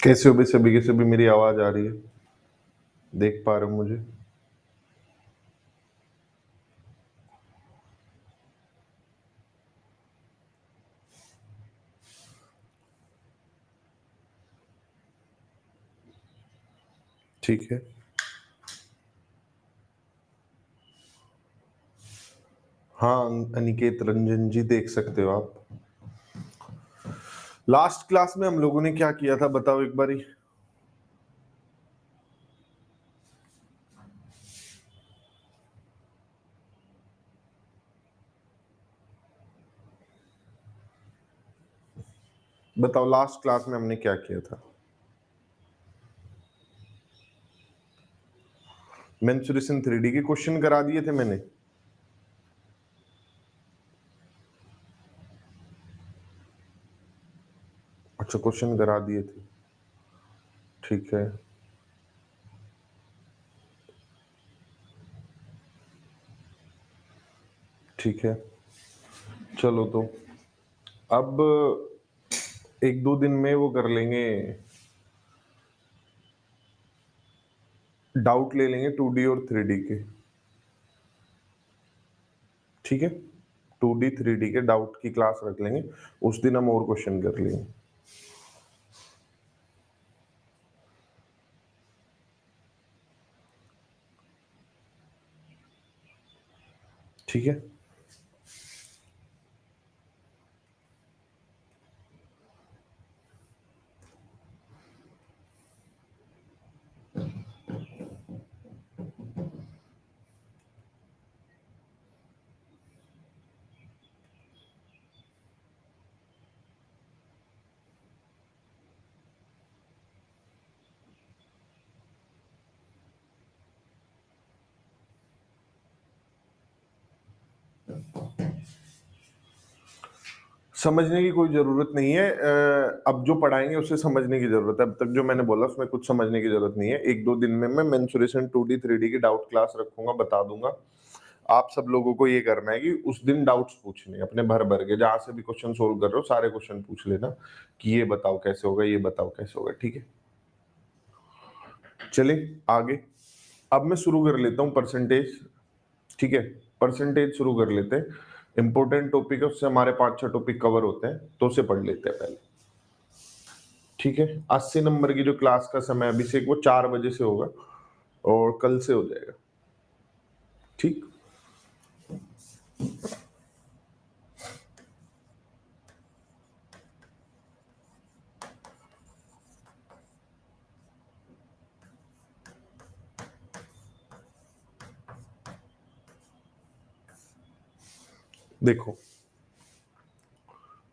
कैसे हो? कैसे भी मेरी आवाज आ रही है? देख पा रहे हो मुझे? ठीक है। हाँ, अनिकेत रंजन जी देख सकते हो आप। लास्ट क्लास में हम लोगों ने क्या किया था बताओ एक बारी? बताओ लास्ट क्लास में हमने क्या किया था? मेंसुरेशन 3D के क्वेश्चन करा दिए थे मैंने। अच्छा, क्वेश्चन करा दिए थे। ठीक है। ठीक है, चलो तो अब एक दो दिन में वो कर लेंगे, डाउट ले लेंगे 2D और 3D के। ठीक है, 2D 3D के डाउट की क्लास रख लेंगे। उस दिन हम और क्वेश्चन कर लेंगे। ठीक है। समझने की कोई जरूरत नहीं है। अब जो पढ़ाएंगे उसे समझने की जरूरत है। अब तक जो मैंने बोला उसमें कुछ समझने की जरूरत नहीं है। एक दो दिन में मैं मेंसुरेशन 2D 3D की डाउट क्लास रखूंगा, बता दूंगा। आप सब लोगों को ये करना है कि उस दिन डाउट्स पूछने अपने भर भर के, जहां से भी क्वेश्चन सोल्व कर रहे हो सारे क्वेश्चन पूछ लेना कि ये बताओ कैसे होगा, ये बताओ कैसे होगा। ठीक है, चलिए आगे। अब मैं शुरू कर लेता हूँ परसेंटेज। ठीक है, परसेंटेज शुरू कर लेते हैं। इंपॉर्टेंट टॉपिक है, उससे हमारे 5-6 टॉपिक कवर होते हैं, तो उसे पढ़ लेते हैं पहले। ठीक है, 80 नंबर की जो क्लास का समय अभिषेक वो 4 बजे से होगा और कल से हो जाएगा। ठीक, देखो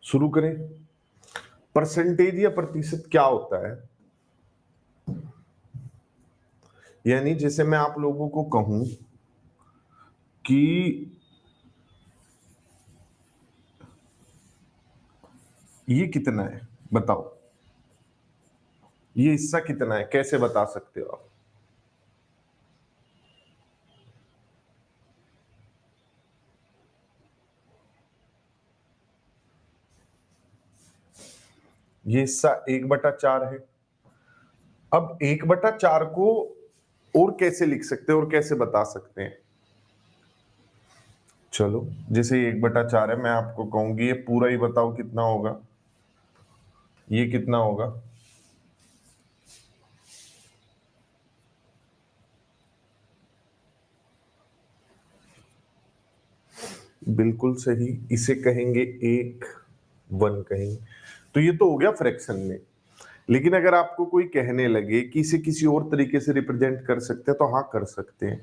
शुरू करें। परसेंटेज या प्रतिशत क्या होता है? यानी जैसे मैं आप लोगों को कहूं कि ये कितना है, बताओ ये हिस्सा कितना है, कैसे बता सकते हो आप? ये हिस्सा 1/4 है। अब 1/4 को और कैसे लिख सकते हैं और कैसे बता सकते हैं? चलो, जैसे 1/4 है, मैं आपको कहूंगी ये पूरा ही बताओ कितना होगा। ये कितना होगा? बिल्कुल सही, इसे कहेंगे 1 कहेंगे। तो ये तो हो गया फ्रैक्शन में। लेकिन अगर आपको कोई कहने लगे कि इसे किसी और तरीके से रिप्रेजेंट कर सकते हैं, तो हाँ कर सकते हैं।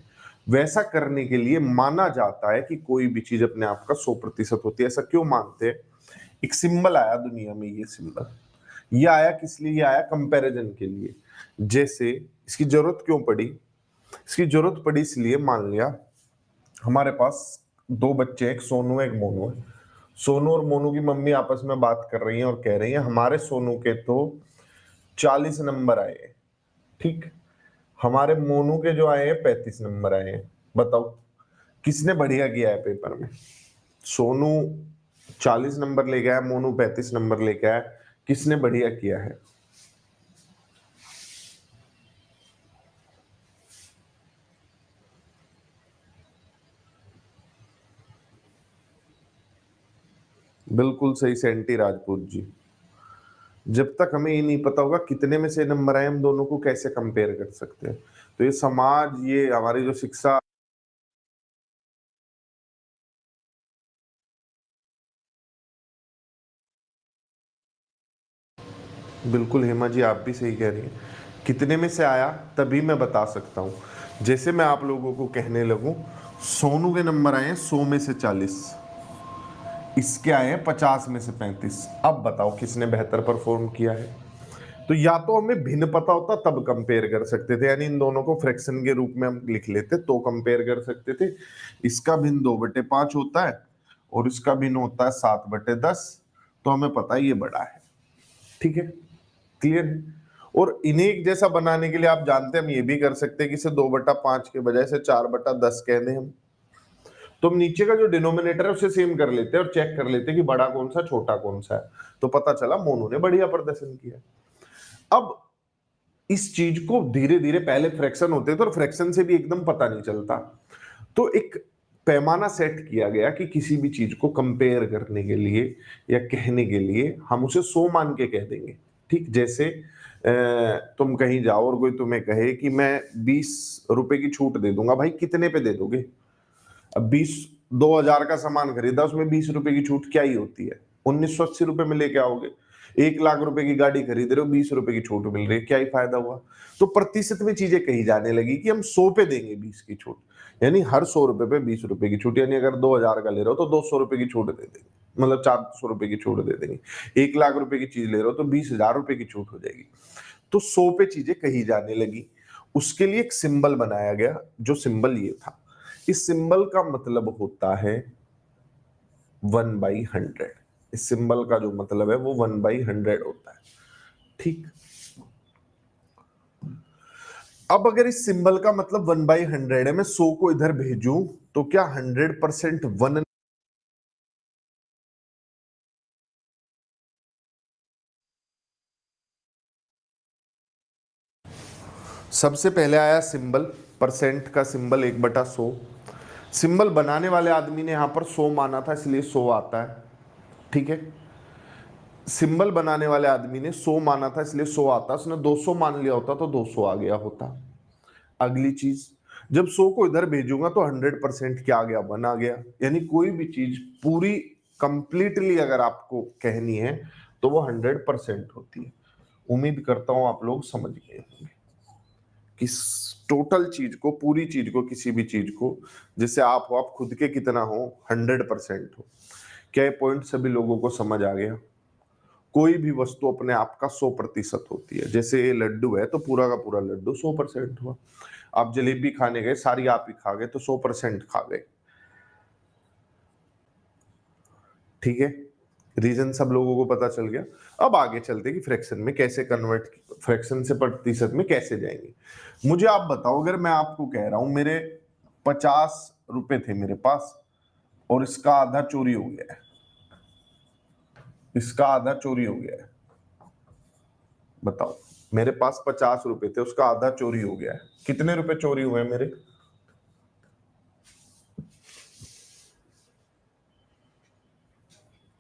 वैसा करने के लिए माना जाता है कि कोई भी चीज अपने आप का 100% होती है। ऐसा क्यों मानते हैं? एक सिंबल आया दुनिया में, ये सिंबल, ये आया किस लिए? ये आया कंपैरिजन के लिए। जैसे इसकी जरूरत क्यों पड़ी? इसकी जरूरत पड़ी इसलिए, मान लिया हमारे पास दो बच्चे, एक सोनू एक मोनू है। सोनू और मोनू की मम्मी आपस में बात कर रही हैं और कह रही हैं हमारे सोनू के तो 40 नंबर आए हैं। ठीक, हमारे मोनू के जो आए हैं 35 नंबर आए हैं। बताओ किसने बढ़िया किया है पेपर में? सोनू 40 नंबर लेके आया, मोनू 35 नंबर लेके आया, किसने बढ़िया किया है? बिल्कुल सही सेंटी राजपूत जी। जब तक हमें ये नहीं पता होगा कितने में से नंबर आए, हम दोनों को कैसे कंपेयर कर सकते हैं। तो ये समाज, ये हमारी जो शिक्षा, बिल्कुल हेमा जी आप भी सही कह रही हैं। कितने में से आया तभी मैं बता सकता हूँ। जैसे मैं आप लोगों को कहने लगूं, सोनू के नंबर आए हैं 100 में से 40, इसके आए हैं 50 में से 35। अब बताओ किसने बेहतर परफॉर्म किया है। तो या तो हमें भिन्न पता होता तब कंपेयर कर सकते थे, यानी इन दोनों को फ्रैक्शन के रूप में हम लिख लेते तो कंपेयर कर सकते थे। इसका भिन्न 2/5 होता है और इसका भिन्न होता है 7/10, तो हमें पता है ये बड़ा है। ठीक है, क्लियर है। और इन्हें एक जैसा बनाने के लिए आप जानते हैं हम ये भी कर सकते हैं कि इसे 2/5 के बजाय से 4/10 कह दें हम। तो हम नीचे का जो डिनोमिनेटर है उसे सेम कर लेते हैं और चेक कर लेते हैं कि बड़ा कौन सा छोटा कौन सा है। तो पता चला मोनू ने बढ़िया प्रदर्शन किया। अब इस चीज को धीरे धीरे, पहले फ्रैक्शन होते थे और फ्रैक्शन से भी एकदम पता नहीं चलता, तो एक पैमाना सेट किया गया कि किसी भी चीज को कंपेयर करने के लिए या कहने के लिए हम उसे 100 मान के कह देंगे। ठीक, जैसे तुम कहीं जाओ और कोई तुम्हें कहे कि मैं 20 रुपए की छूट दे दूंगा, भाई कितने पे दे दोगे? अब 2000 का सामान खरीदा, उसमें 20 रुपए की छूट क्या ही होती है? 1980 रुपए में लेके आओगे। 1 लाख रुपए की गाड़ी खरीद रहे हो, 20 रुपए की छूट मिल रही है, क्या ही फायदा हुआ? तो प्रतिशत में चीजें कही जाने लगी कि हम 100 पे देंगे 20 की छूट, यानी हर 100 रुपए पे 20 रुपए की छूट, यानी अगर 2000 का ले रहे हो तो 200 रुपए की छूट दे देंगे, मतलब 400 रुपए की छूट दे देंगे। 1 लाख रुपए की चीज ले रहे हो तो 20,000 रुपए की छूट हो जाएगी। तो 100 पे चीजें कही जाने लगी। उसके लिए एक सिंबल बनाया गया, जो सिंबल ये था, इस सिंबल का मतलब होता है 1/100। इस सिंबल का जो मतलब है वो 1/100 होता है। ठीक, अब अगर इस सिंबल का मतलब 1/100 है, मैं 100 को इधर भेजूं तो क्या 100% 1? सबसे पहले आया सिंबल, परसेंट का सिंबल 1/100। सिंबल बनाने वाले आदमी ने यहां पर 100 माना था, इसलिए 100 आता है। ठीक है, सिंबल बनाने वाले आदमी ने 100 माना था इसलिए 100 आता, उसने 200 मान लिया होता तो 200 आ गया होता। अगली चीज, जब 100 को इधर भेजूंगा तो 100% क्या आ गया? 1 आ गया। यानी कोई भी चीज पूरी कंप्लीटली अगर आपको कहनी है तो वो 100% होती है। उम्मीद करता हूं आप लोग समझ गए होंगे कि टोटल चीज को, पूरी चीज को, किसी भी चीज को, जैसे आप हो, आप खुद के कितना हो? 100% हो। क्या ये पॉइंट सभी लोगों को समझ आ गया? कोई भी वस्तु अपने आप का 100% होती है। जैसे ये लड्डू है तो पूरा का पूरा लड्डू 100% हुआ। आप जलेबी खाने गए, सारी आप ही खा गए तो 100% खा गए। ठीक है, रीजन सब लोगों को पता चल गया। अब आगे चलते कि फ्रैक्शन में कैसे कन्वर्ट, फ्रैक्शन से प्रतिशत में कैसे जाएंगे। मुझे आप बताओ, अगर मैं आपको कह रहा हूं मेरे 50 रुपए थे मेरे पास और इसका आधा चोरी हो गया है, इसका आधा चोरी हो गया है, बताओ। मेरे पास 50 रुपए थे, उसका आधा चोरी हो गया है, कितने रुपए चोरी हुए हैं मेरे?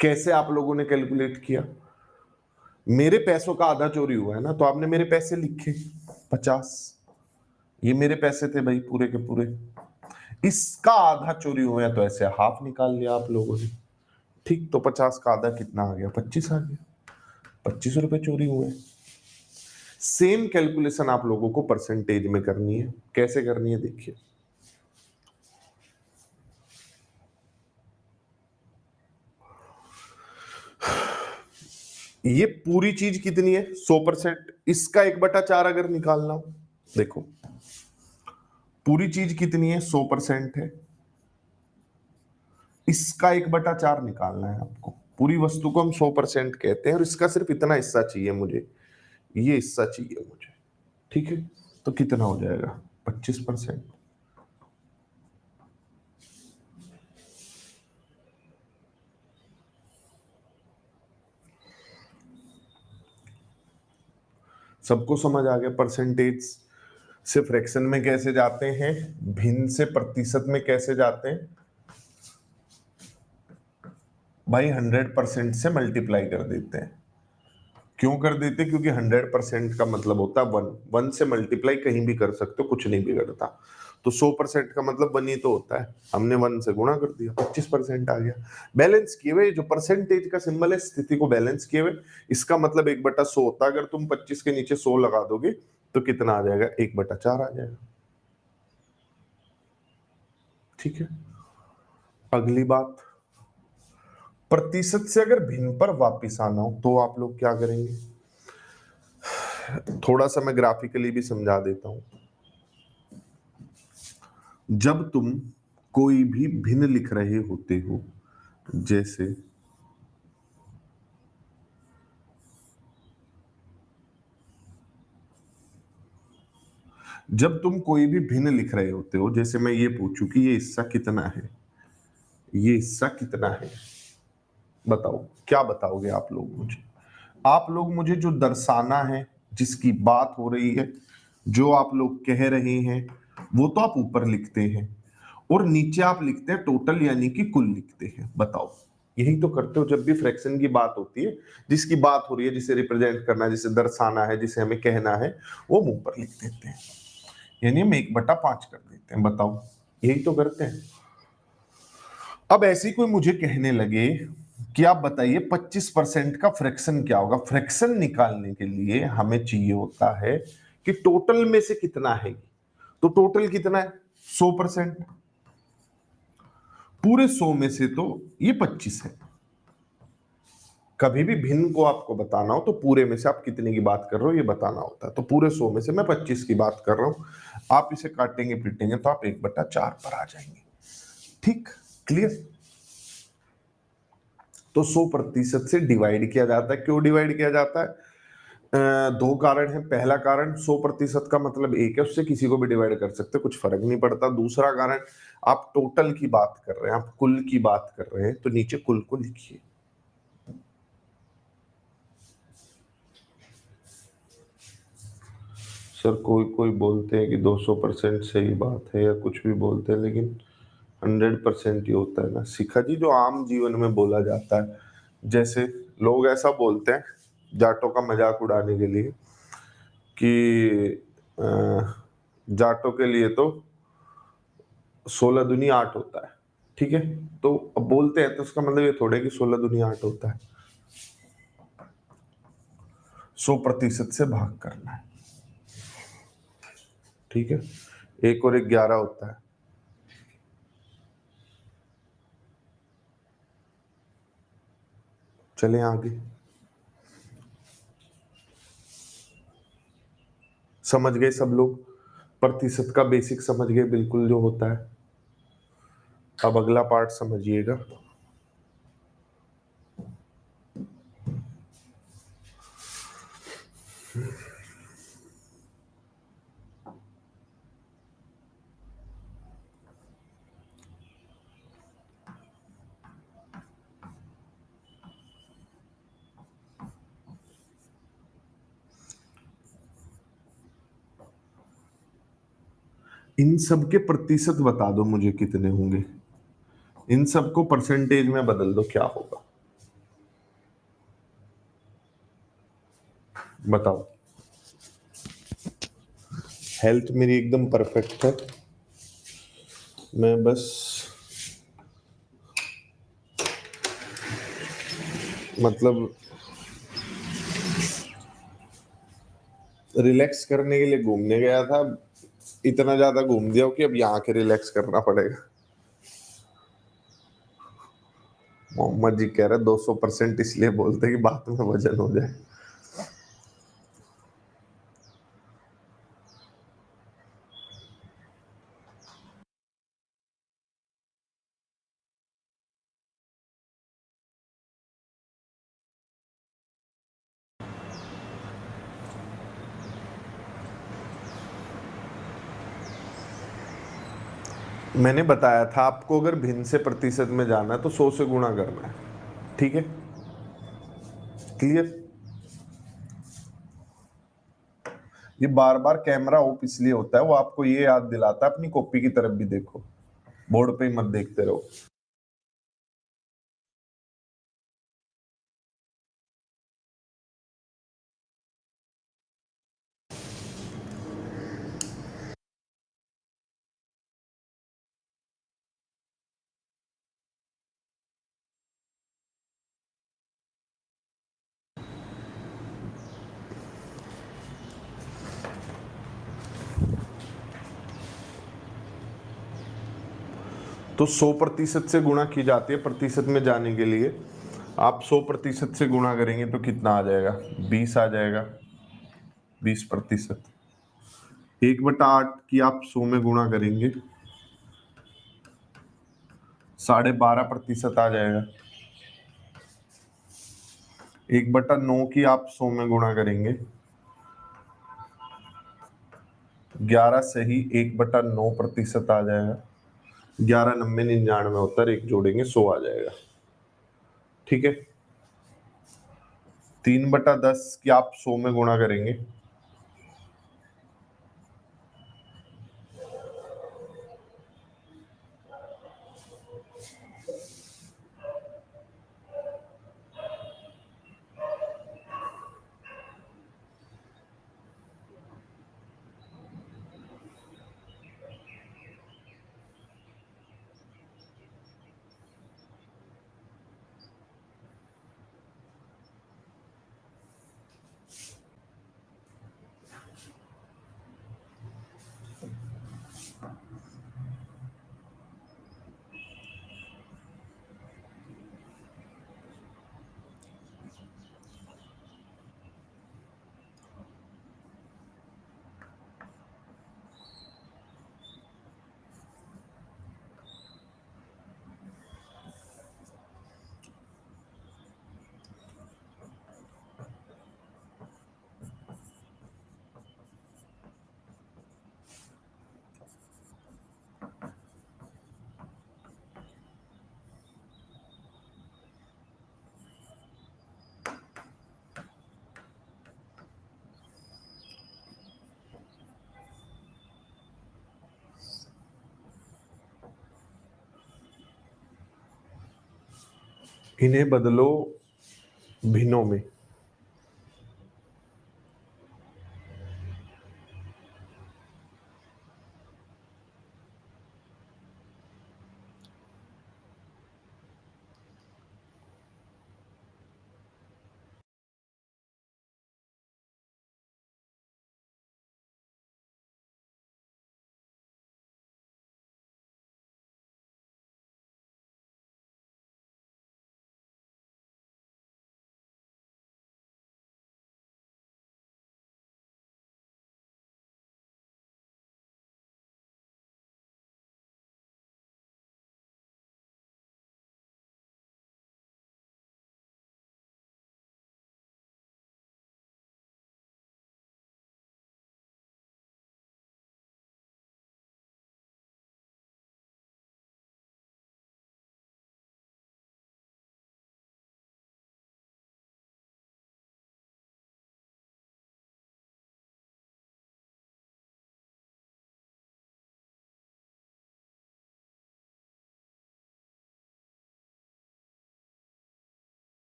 कैसे आप लोगों ने कैलकुलेट किया? मेरे पैसों का आधा चोरी हुआ है ना, तो आपने मेरे पैसे लिखे 50, ये मेरे पैसे थे भाई पूरे के पूरे। इसका आधा चोरी हुआ है तो ऐसे हाफ निकाल लिया आप लोगों ने। ठीक, तो 50 का आधा कितना आ गया? 25 आ गया। 25 रुपए चोरी हुए। सेम कैलकुलेशन आप लोगों को परसेंटेज में करनी है। कैसे करनी है देखिए, ये पूरी चीज कितनी है? 100%। इसका 1/4 अगर निकालना हो, देखो पूरी चीज कितनी है? 100% है। इसका 1/4 निकालना है आपको। पूरी वस्तु को हम 100% कहते हैं और इसका सिर्फ इतना हिस्सा चाहिए मुझे, ये हिस्सा चाहिए मुझे। ठीक है, तो कितना हो जाएगा? 25%। सबको समझ आ गया? परसेंटेज से फ्रैक्शन में कैसे जाते हैं, भिन्न से प्रतिशत में कैसे जाते हैं, भाई 100% से मल्टीप्लाई कर देते हैं। क्यों कर देते हैं? क्योंकि 100% का मतलब होता है 1, 1 से मल्टीप्लाई कहीं भी कर सकते हो, कुछ नहीं बिगड़ता। तो 100% का मतलब 1 ही तो होता है, हमने 1 से गुणा कर दिया, 25% आ गया। बैलेंस किए हुए, जो परसेंटेज का सिंबल है, स्थिति को बैलेंस किए हुए, इसका मतलब 1/100 होता है। अगर तुम 25 के नीचे 100 लगा दोगे तो कितना आ जाएगा? 1/4 आ जाएगा। ठीक है, अगली बात, प्रतिशत से अगर भिन्न पर वापिस आना हो तो आप लोग क्या करेंगे? थोड़ा सा मैं ग्राफिकली भी समझा देता हूं। जब तुम कोई भी भिन्न लिख रहे होते हो, जैसे जब तुम कोई भी भिन्न लिख रहे होते हो, जैसे मैं ये पूछूं कि ये हिस्सा कितना है, ये हिस्सा कितना है, बताओ, क्या बताओगे आप लोग मुझे? आप लोग मुझे जो दर्शाना है, जिसकी बात हो रही है, जो आप लोग कह रहे हैं, वो तो आप ऊपर लिखते हैं और नीचे आप लिखते हैं टोटल, यानी कि कुल लिखते हैं। बताओ, यही तो करते हो जब भी फ्रैक्शन की बात होती है, जिसकी बात हो रही है, जिसे रिप्रेजेंट करना है, जिसे दर्शाना है, जिसे हमें कहना है, वो मुंह पर लिख देते हैं, यानी हम 1/5 कर देते हैं। बताओ, यही तो करते हैं। अब ऐसी कोई मुझे कहने लगे कि आप बताइए 25% का फ्रैक्शन क्या होगा? फ्रैक्शन निकालने के लिए हमें चाहिए होता है कि टोटल में से कितना है। तो टोटल कितना है? 100%। पूरे 100 में से तो ये 25 है। कभी भी भिन्न को आपको बताना हो तो पूरे में से आप कितने की बात कर रहे हो ये बताना होता है। तो पूरे 100 में से मैं 25 की बात कर रहा हूं। आप इसे काटेंगे पीटेंगे तो आप 1/4 पर आ जाएंगे। ठीक, क्लियर? तो 100% से डिवाइड किया जाता है। क्यों डिवाइड किया जाता है? दो कारण है। पहला कारण, 100% का मतलब एक है, उससे किसी को भी डिवाइड कर सकते, कुछ फर्क नहीं पड़ता। दूसरा कारण, आप टोटल की बात कर रहे हैं, आप कुल की बात कर रहे हैं, तो नीचे कुल को लिखिए। सर कोई कोई बोलते हैं कि 200% सही बात है या कुछ भी बोलते हैं, लेकिन 100% ही होता है ना शिखा जी, जो आम जीवन में बोला जाता है। जैसे लोग ऐसा बोलते हैं जाटों का मजाक उड़ाने के लिए कि जाटों के लिए तो 16 दूनी 8 होता है। ठीक है, तो अब बोलते हैं तो उसका मतलब ये थोड़े कि 16 दूनी 8 होता है। 100% से भाग करना है। ठीक है, 1 और 1 11 होता है। चले आगे, समझ गए सब लोग? प्रतिशत का बेसिक समझ गए बिल्कुल जो होता है। अब अगला पार्ट समझिएगा। इन सब के प्रतिशत बता दो मुझे कितने होंगे। इन सबको परसेंटेज में बदल दो, क्या होगा बताओ। हेल्थ मेरी एकदम परफेक्ट है। मैं बस मतलब रिलैक्स करने के लिए घूमने गया था, इतना ज्यादा घूम दिया कि अब यहाँ के रिलैक्स करना पड़ेगा। मोहम्मद जी कह रहे 200% इसलिए बोलते कि बाद में वजन हो जाए। मैंने बताया था आपको, अगर भिन्न से प्रतिशत में जाना है तो 100 से गुणा करना है। ठीक है, क्लियर? ये बार बार कैमरा ऑफ इसलिए होता है, वो आपको ये याद दिलाता है अपनी कॉपी की तरफ भी देखो, बोर्ड पे ही मत देखते रहो। तो 100% से गुणा की जाती है प्रतिशत में जाने के लिए। आप 100% से गुणा करेंगे तो कितना आ जाएगा, 20 आ जाएगा, 20%। 1/8 की आप 100 में गुणा करेंगे 12.5% आ जाएगा। 1/9 की आप 100 में गुणा करेंगे 11 से ही 1/9% आ जाएगा। 11 90 99 उत्तर एक जोड़ेंगे 100 आ जाएगा। ठीक है। 3/10 की आप 100 में गुणा करेंगे इन्हें बदलो भिन्नों में।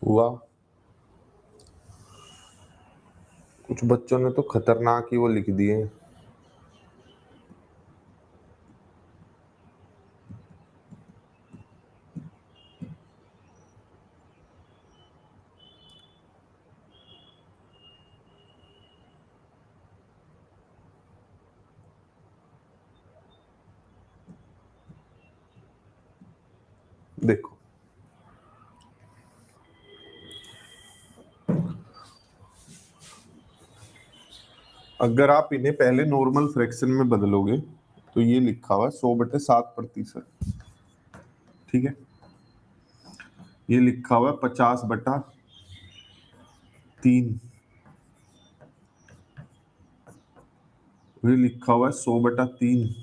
हुआ। कुछ बच्चों ने तो खतरनाक ही वो लिख दिए। देखो, अगर आप इन्हें पहले नॉर्मल फ्रैक्शन में बदलोगे तो ये लिखा हुआ है 100/7%। ठीक है। ये लिखा हुआ है 50/3। ये लिखा हुआ है 100/3।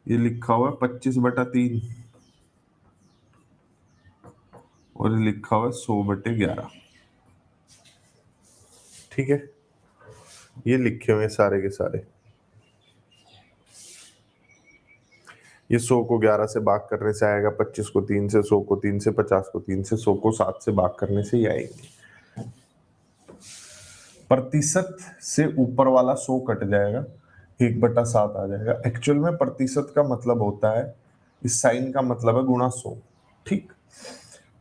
ये लिखा हुआ है 25/3 और ये लिखा हुआ है 100/11। ठीक है। ये लिखे हुए हैं सारे के सारे। ये 100 को 11 से भाग करने से आएगा, 25 को 3 से, 100 को 3 से, 50 को 3 से, 100 को 7 से भाग करने से ही आएंगे। प्रतिशत से ऊपर वाला 100 कट जाएगा, 1/7 आ जाएगा। एक्चुअल में प्रतिशत का मतलब होता है इस साइन का मतलब है गुणा 100, ठीक।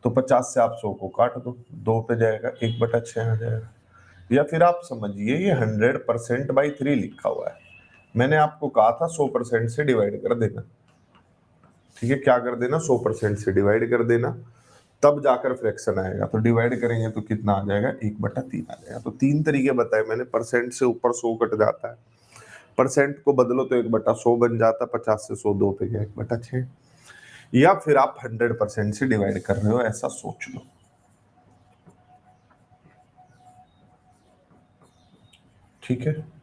तो 50 से आप 100 को काट दो, 2 पे जाएगा, 1/6 आ जाएगा। या फिर आप समझिए ये 100% बाई 3 लिखा हुआ है, मैंने आपको कहा था 100% से डिवाइड कर देना, ठीक है। क्या कर देना, 100% से डिवाइड कर देना, तब जाकर फ्रैक्शन आएगा। तो डिवाइड करेंगे तो कितना आ जाएगा, 1/3 आ जाएगा। तो 3 तरीके बताए मैंने, परसेंट से ऊपर 100 कट जाता है, परसेंट को बदलो तो 1/100 बन जाता, 50 से 100 2 पे गया 1/6, या फिर आप 100% से डिवाइड कर रहे हो, ऐसा सोच लो, ठीक है।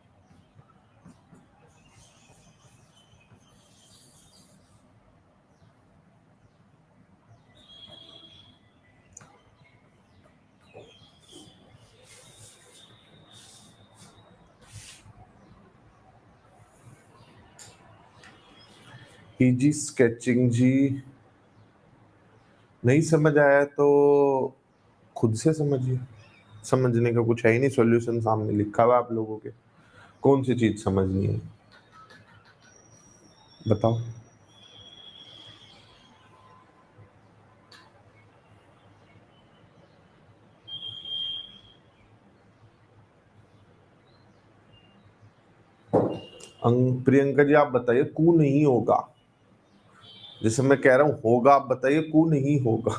इजी स्केचिंग जी, नहीं समझ आया तो खुद से समझिए, समझने का कुछ है ही नहीं, सॉल्यूशन सामने लिखा हुआ आप लोगों के, कौन सी चीज समझनी है बताओ। प्रियंका जी आप बताइए, कू नहीं होगा, जैसे मैं कह रहा हूं होगा, आप बताइए कू नहीं होगा।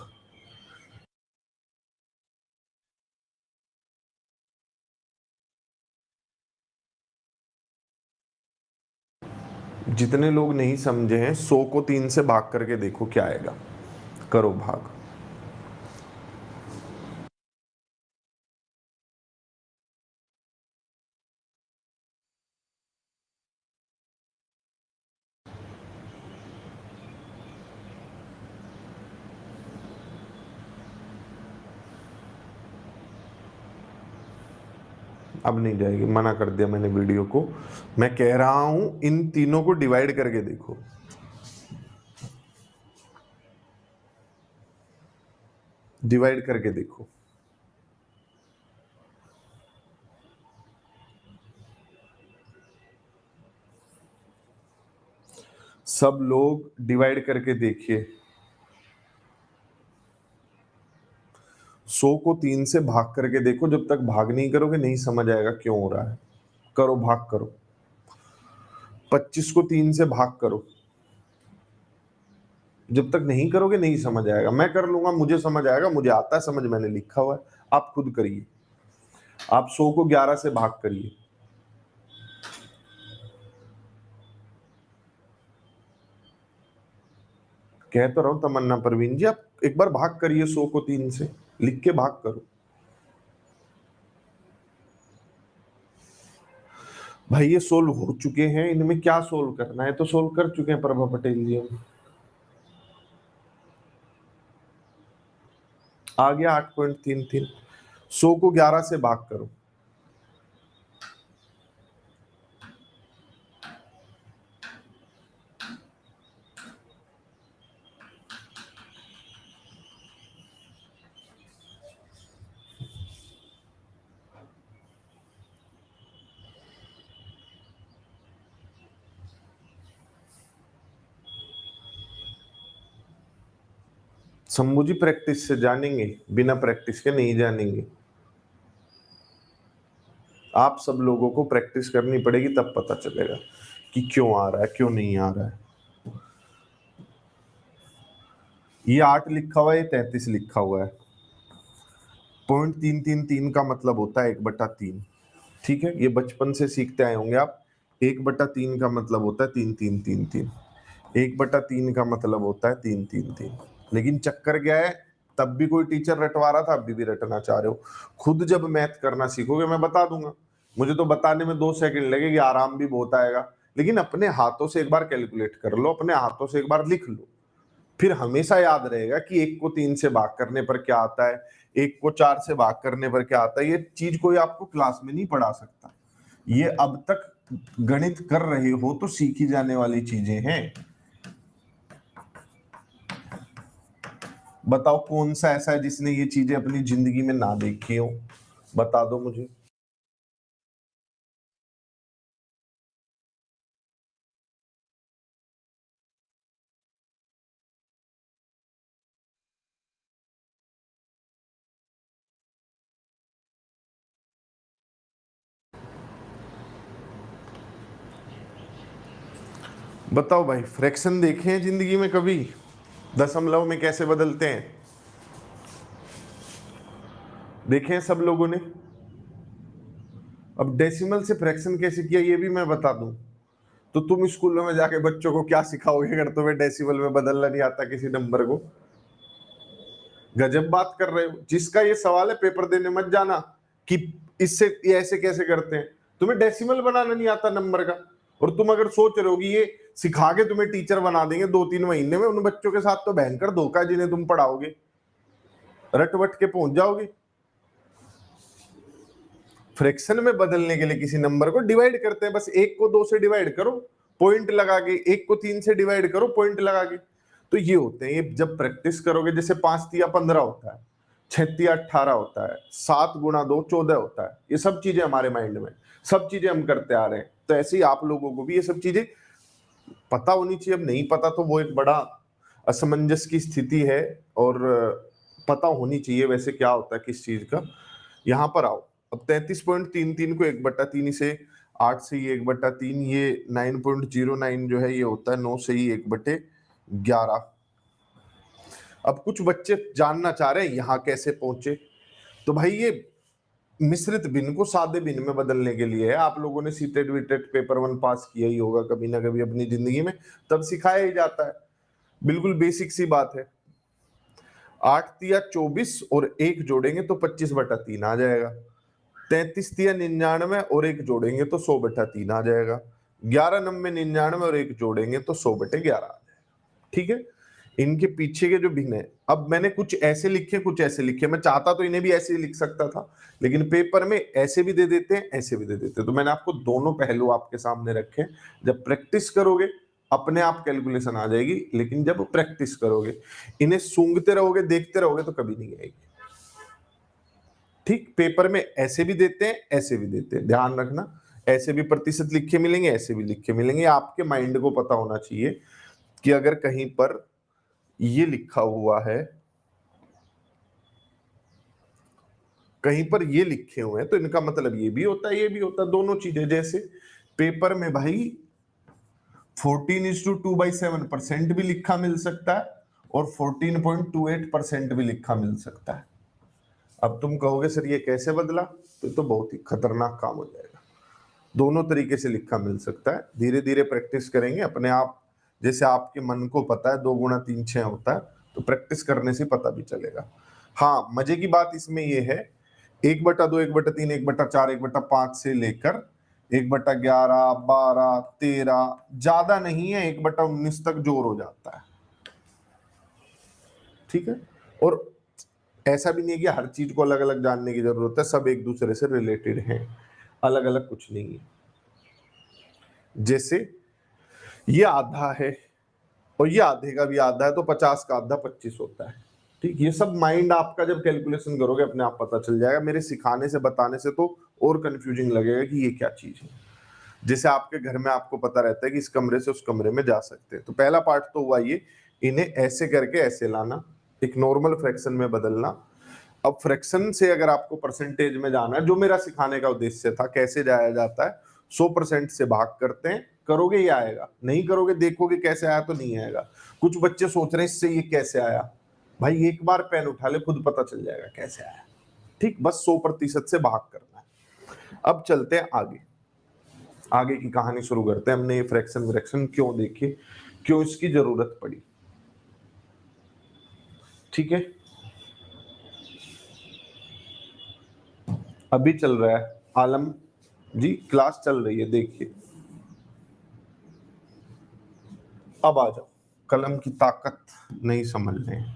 जितने लोग नहीं समझे हैं, 100 को 3 से भाग करके देखो क्या आएगा, करो भाग। अब नहीं जाएगी, मना कर दिया मैंने वीडियो को, मैं कह रहा हूं इन तीनों को डिवाइड करके देखो, डिवाइड करके देखो। सब लोग डिवाइड करके देखिए, 100 को 3 से भाग करके देखो, जब तक भाग नहीं करोगे नहीं समझ आएगा क्यों हो रहा है। करो भाग करो, 25 को 3 से भाग करो, जब तक नहीं करोगे नहीं समझ आएगा। मैं कर लूंगा, मुझे समझ आएगा, मुझे आता है समझ, मैंने लिखा हुआ है, आप खुद करिए। आप 100 को 11 से भाग करिए, कह तो रहा हूं तमन्ना परवीन जी, आप एक बार भाग करिए 100 को 3 से, लिख के भाग करो। भाई ये सोल्व हो चुके हैं, इनमें क्या सोल्व करना है, तो सोल्व कर चुके हैं प्रभा पटेल जी हम। आ गया 8.33, 100 को 11 से भाग करो, शंभू जी प्रैक्टिस से जानेंगे, बिना प्रैक्टिस के नहीं जानेंगे। आप सब लोगों को प्रैक्टिस करनी पड़ेगी, तब पता चलेगा कि क्यों आ रहा है क्यों नहीं आ रहा है। ये 8 लिखा हुआ है, ये 33 लिखा हुआ है, 0.333 का मतलब होता है 1/3, ठीक है। ये बचपन से सीखते आए होंगे आप, 1/3 का मतलब होता है 3 3 3 3, 1/3 का मतलब होता है 3 3 3। लेकिन चक्कर क्या है, तब भी कोई टीचर रटवा रहा था, अभी भी रटना चाह रहे हो। खुद जब मैथ करना सीखोगे मैं बता दूंगा, मुझे तो बताने में 2 सेकंड लगेगी, आराम भी बहुत आएगा। लेकिन अपने हाथों से एक बार कैलकुलेट कर लो, अपने हाथों से एक बार लिख लो, फिर हमेशा याद रहेगा कि 1 को 3 से भाग करने पर क्या आता है, 1 को 4 से भाग करने पर क्या आता है। ये चीज कोई आपको क्लास में नहीं पढ़ा सकता, ये अब तक गणित कर रहे हो तो सीखी जाने वाली चीजें हैं। बताओ कौन सा ऐसा है जिसने ये चीजें अपनी जिंदगी में ना देखी हो, बता दो मुझे। बताओ भाई, फ्रैक्शन देखे हैं जिंदगी में कभी? दशमलव में कैसे बदलते हैं देखे हैं सब लोगों ने? अब डेसिमल से फ्रैक्शन कैसे किया ये भी मैं बता दूं तो तुम स्कूलों में जाके बच्चों को क्या सिखाओगे अगर तुम्हें डेसिमल में बदलना नहीं आता किसी नंबर को? गजब बात कर रहे हो। जिसका ये सवाल है पेपर देने मत जाना कि इससे ये ऐसे कैसे करते हैं। तुम्हें डेसिमल बनाना नहीं आता नंबर का, और तुम अगर सोच रहे हो कि ये सिखा के तुम्हें टीचर बना देंगे 2-3 महीने में, उन बच्चों के साथ तो भयंकर धोखा है जिन्हें तुम पढ़ाओगे, रट-वट के पहुंच जाओगे। फ्रैक्शन में बदलने के लिए किसी नंबर को डिवाइड करते हैं, बस 1 को 2 से डिवाइड करो पॉइंट लगा के, 1 को 3 से डिवाइड करो पॉइंट लगा के। तो ये होते हैं, ये जब प्रैक्टिस करोगे, जैसे 5 तिया 15 होता है, 6 तिया 18 होता है, 7 गुणा 2 14 होता है। ये सब चीजें हमारे माइंड में, सब चीजें हम करते आ रहे हैं। तो ऐसे ही आप लोगों को भी ये सब चीजें पता होनी चाहिए। अब नहीं पता तो वो एक बड़ा असमंजस की स्थिति है, और पता होनी चाहिए वैसे क्या होता है किस चीज का। यहाँ पर आओ, अब 33.33 को 1/3 से 8 से ही 1/3, ये 9.09 जो है ये होता है 9 से ही 1/11। अब कुछ बच्चे जानना चाह रहे हैं यहाँ कैसे पहुंचे। तो भाई ये मिश्रित भिन्न को सादे भिन्न में बदलने के लिए है। आप लोगों ने सीटेट वीटेट पेपर 1 पास किया ही होगा कभी ना कभी अपनी जिंदगी में, तब सिखाया ही जाता है। बिल्कुल बेसिक सी बात है। 8 तिया 24 और 1 जोड़ेंगे तो 25/3 आ जाएगा। 33 तिया 99 और 1 जोड़ेंगे तो 100/3 आ जाएगा। 11 नब्बे 99 और 1 जोड़ेंगे तो 100/11 आ जाएगा। ठीक है, इनके पीछे के जो भिन्न है, अब मैंने कुछ ऐसे लिखे कुछ ऐसे लिखे। मैं चाहता तो इन्हें भी ऐसे ही लिख सकता था, लेकिन पेपर में ऐसे भी दे देते हैं ऐसे भी दे देते हैं। तो मैंने आपको दोनों पहलू आपके सामने रखे। जब प्रैक्टिस करोगे अपने आप कैलकुलेशन आ जाएगी, लेकिन जब प्रैक्टिस करोगे, इन्हें सूंघते रहोगे देखते रहोगे तो कभी नहीं आएगी। ठीक, पेपर में ऐसे भी देते हैं ऐसे भी देते हैं, ध्यान रखना। ऐसे भी प्रतिशत लिखे मिलेंगे ऐसे भी लिखे मिलेंगे। आपके माइंड को पता होना चाहिए कि अगर कहीं पर ये लिखा हुआ है, कहीं पर ये लिखे हुए हैं, तो इनका मतलब ये भी होता है ये भी होता है, दोनों चीजें। जैसे पेपर में भाई 14:2/7% भी लिखा मिल सकता है और 14.28% भी लिखा मिल सकता है। अब तुम कहोगे सर ये कैसे बदला, तो बहुत ही खतरनाक काम हो जाएगा। दोनों तरीके से लिखा मिल सकता है। धीरे धीरे प्रैक्टिस करेंगे अपने आप, जैसे आपके मन को पता है 2 गुणा 3 6 होता है, तो प्रैक्टिस करने से पता भी चलेगा। हाँ, मजे की बात इसमें ये है, 1/2 1/3 1/4 1/5 से लेकर 1/11 12 13 ज्यादा नहीं है, 1/19 तक जोर हो जाता है। ठीक है, और ऐसा भी नहीं है कि हर चीज को अलग अलग जानने की जरूरत है, सब एक दूसरे से रिलेटेड हैं, अलग अलग कुछ नहीं है। जैसे ये आधा है और ये आधे का भी आधा है, तो 50 का आधा 25 होता है। ठीक, ये सब माइंड आपका जब कैलकुलेशन करोगे अपने आप पता चल जाएगा। मेरे सिखाने से बताने से तो और कंफ्यूजिंग लगेगा कि ये क्या चीज है। जैसे आपके घर में आपको पता रहता है कि इस कमरे से उस कमरे में जा सकते हैं, तो पहला पार्ट तो हुआ ये, इन्हें ऐसे करके ऐसे लाना, एक नॉर्मल फ्रैक्शन में बदलना। अब फ्रैक्शन से अगर आपको परसेंटेज में जाना है, जो मेरा सिखाने का उद्देश्य था, कैसे जाया जाता है, 100% से भाग करते हैं, करोगे ये आएगा, नहीं करोगे देखोगे कैसे आया तो नहीं आएगा। कुछ बच्चे सोच रहे हैं इससे ये कैसे आया, भाई एक बार पेन उठा ले खुद पता चल जाएगा कैसे आया। ठीक, बस 100% से भाग करना है। अब चलते हैं आगे, आगे की कहानी शुरू करते हैं। हमने ये फ्रैक्शन व्रैक्शन क्यों देखे, क्यों इसकी जरूरत पड़ी। ठीक है, अभी चल रहा है आलम जी, क्लास चल रही है, देखिए। अब आ जाओ, कलम की ताकत नहीं समझ लें।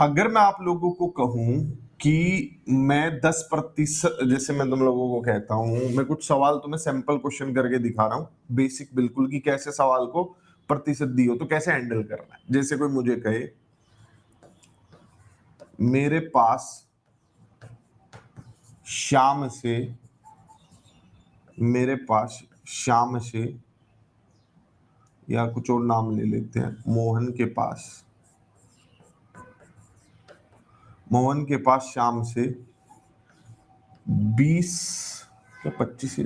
अगर मैं आप लोगों को कहूं कि मैं 10%, जैसे मैं तुम लोगों को कहता हूं, मैं कुछ सवाल तुम्हें सैंपल क्वेश्चन करके दिखा रहा हूं, बेसिक बिल्कुल, कि कैसे सवाल को प्रतिशत दियो तो कैसे हैंडल करना है। जैसे कोई मुझे कहे मेरे पास शाम से, मेरे पास शाम से, या कुछ और नाम ले लेते हैं, मोहन के पास शाम से 20 या 25,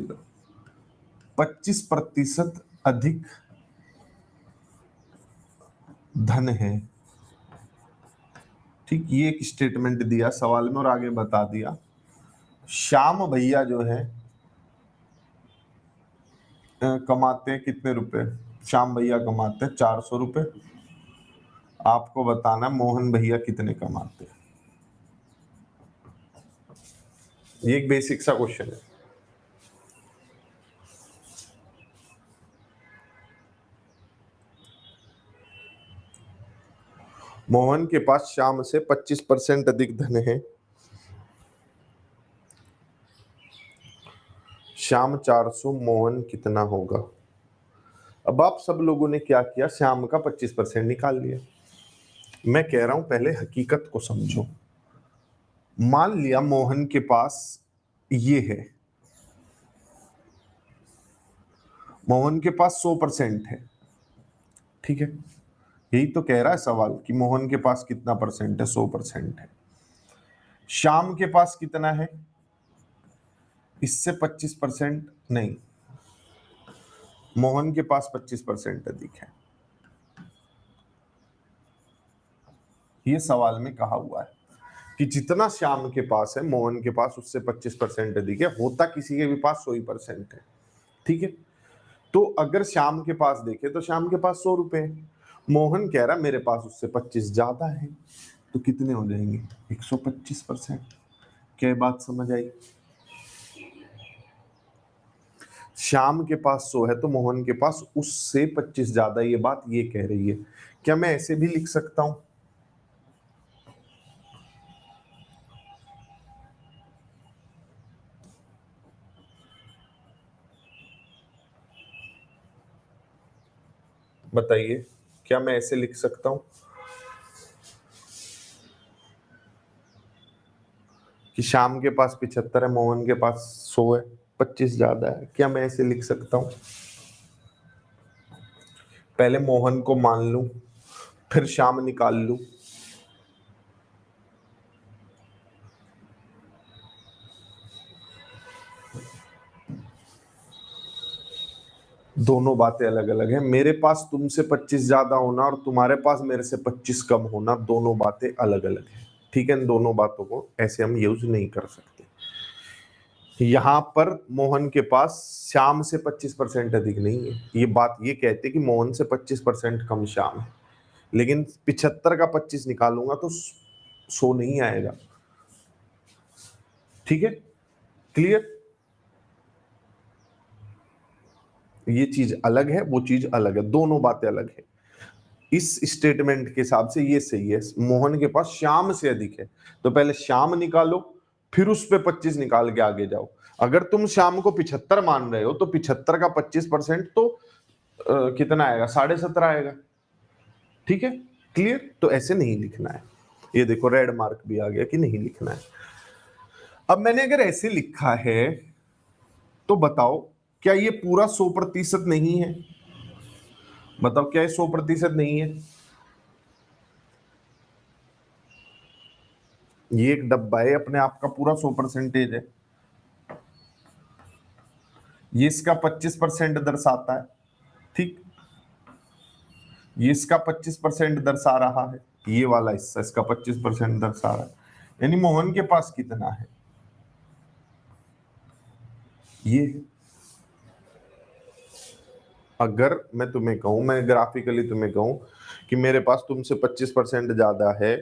25% अधिक धन है। ठीक, ये एक स्टेटमेंट दिया सवाल में और आगे बता दिया श्याम भैया जो है कमाते हैं कितने रुपए। श्याम भैया कमाते हैं 400 रुपए। आपको बताना मोहन भैया कितने कमाते हैं। ये एक बेसिक सा क्वेश्चन है। मोहन के पास श्याम से 25% अधिक धन है। श्याम 400, मोहन कितना होगा। अब आप सब लोगों ने क्या किया, श्याम का 25% निकाल लिया। मैं कह रहा हूं पहले हकीकत को समझो। मान लिया मोहन के पास ये है, मोहन के पास 100% है। ठीक है, यही तो कह रहा है सवाल कि मोहन के पास कितना परसेंट है, 100% है। श्याम के पास कितना है, इससे 25% नहीं, मोहन के पास 25% अधिक है। ये सवाल में कहा हुआ है कि जितना श्याम के पास है मोहन के पास उससे 25% अधिक है। होता किसी के भी पास 100% है। ठीक है, तो अगर श्याम के पास देखे तो श्याम के पास 100 रुपए है। मोहन कह रहा मेरे पास उससे 25 ज्यादा है, तो कितने हो जाएंगे, 125%। क्या बात समझ आई। श्याम के पास 100 है तो मोहन के पास उससे 25 ज्यादा, ये बात ये कह रही है। क्या मैं ऐसे भी लिख सकता हूं, बताइए, क्या मैं ऐसे लिख सकता हूं कि श्याम के पास 75 है, मोहन के पास 100 है, 25 ज्यादा है। क्या मैं ऐसे लिख सकता हूं। पहले मोहन को मान लूं, फिर श्याम निकाल लूं। दोनों बातें अलग अलग हैं। मेरे पास तुमसे 25 ज्यादा होना और तुम्हारे पास मेरे से 25 कम होना, दोनों बातें अलग अलग हैं। ठीक है, इन दोनों बातों को ऐसे हम यूज नहीं कर सकते। यहां पर मोहन के पास श्याम से 25% अधिक नहीं है। ये बात ये कहते कि मोहन से 25% कम श्याम है, लेकिन 75 का 25 निकालूंगा तो 100 नहीं आएगा। ठीक है, क्लियर। ये चीज अलग है, वो चीज अलग है, दोनों बातें अलग है। इस स्टेटमेंट के हिसाब से ये सही है, मोहन के पास श्याम से अधिक है, तो पहले श्याम निकालो, फिर उस पे 25 निकाल के आगे जाओ। अगर तुम श्याम को 75 मान रहे हो तो 75 का 25% तो कितना आएगा, 17.5 आएगा। ठीक है, क्लियर। तो ऐसे नहीं लिखना है। ये देखो रेड मार्क भी आ गया कि नहीं लिखना है। अब मैंने अगर ऐसे लिखा है तो बताओ क्या ये पूरा 100% नहीं है। बताओ क्या ये 100% नहीं है। ये एक डब्बा है, अपने आप का पूरा 100% है। ये इसका 25% दर्शाता है। ठीक, ये इसका 25% दर्शा रहा है, ये वाला हिस्सा इसका 25% दर्शा रहा है। यानी मोहन के पास कितना है, ये। अगर मैं तुम्हें कहूं, मैं ग्राफिकली तुम्हें कहूं कि मेरे पास तुमसे 25% ज्यादा है,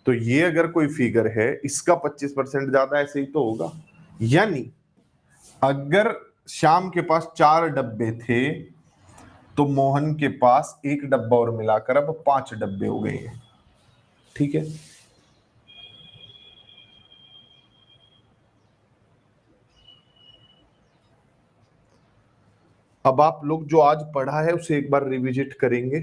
तो ये अगर कोई फिगर है इसका 25% ज्यादा, ऐसे ही तो होगा। यानी अगर श्याम के पास 4 डब्बे थे तो मोहन के पास एक डब्बा और मिलाकर अब 5 डब्बे हो गए हैं। ठीक है, अब आप लोग जो आज पढ़ा है उसे एक बार रिविजिट करेंगे।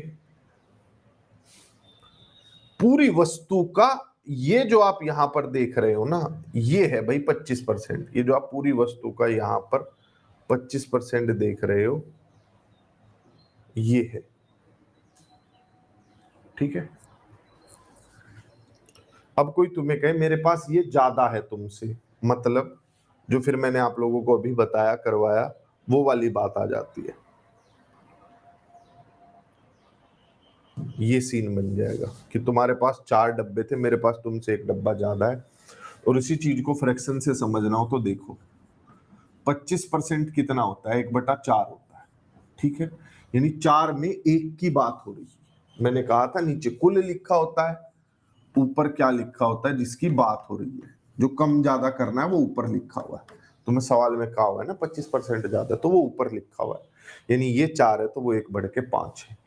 पूरी वस्तु का ये जो आप यहां पर देख रहे हो ना, ये है भाई 25%। ये जो आप पूरी वस्तु का यहां पर 25% देख रहे हो, ये है। ठीक है, अब कोई तुम्हें कहे मेरे पास ये ज्यादा है तुमसे, मतलब जो फिर मैंने आप लोगों को अभी बताया करवाया वो वाली बात आ जाती है। ये सीन बन जाएगा कि तुम्हारे पास 4 डब्बे थे, मेरे पास तुमसे 1 डब्बा ज्यादा है। और इसी चीज को फ्रैक्शन से समझना हो तो देखो 25% कितना होता है, 1/4 होता है, ठीक है। यानी 4 में 1 की बात हो रही है। मैंने कहा था नीचे कुल लिखा होता है, ऊपर क्या लिखा होता है, जिसकी बात हो रही है। जो कम ज्यादा करना है वो ऊपर लिखा हुआ है। तुम्हें सवाल में कहा हुआ है ना 25% ज्यादा, तो वो ऊपर लिखा हुआ है। यानी ये 4 है तो वो 1/5 है।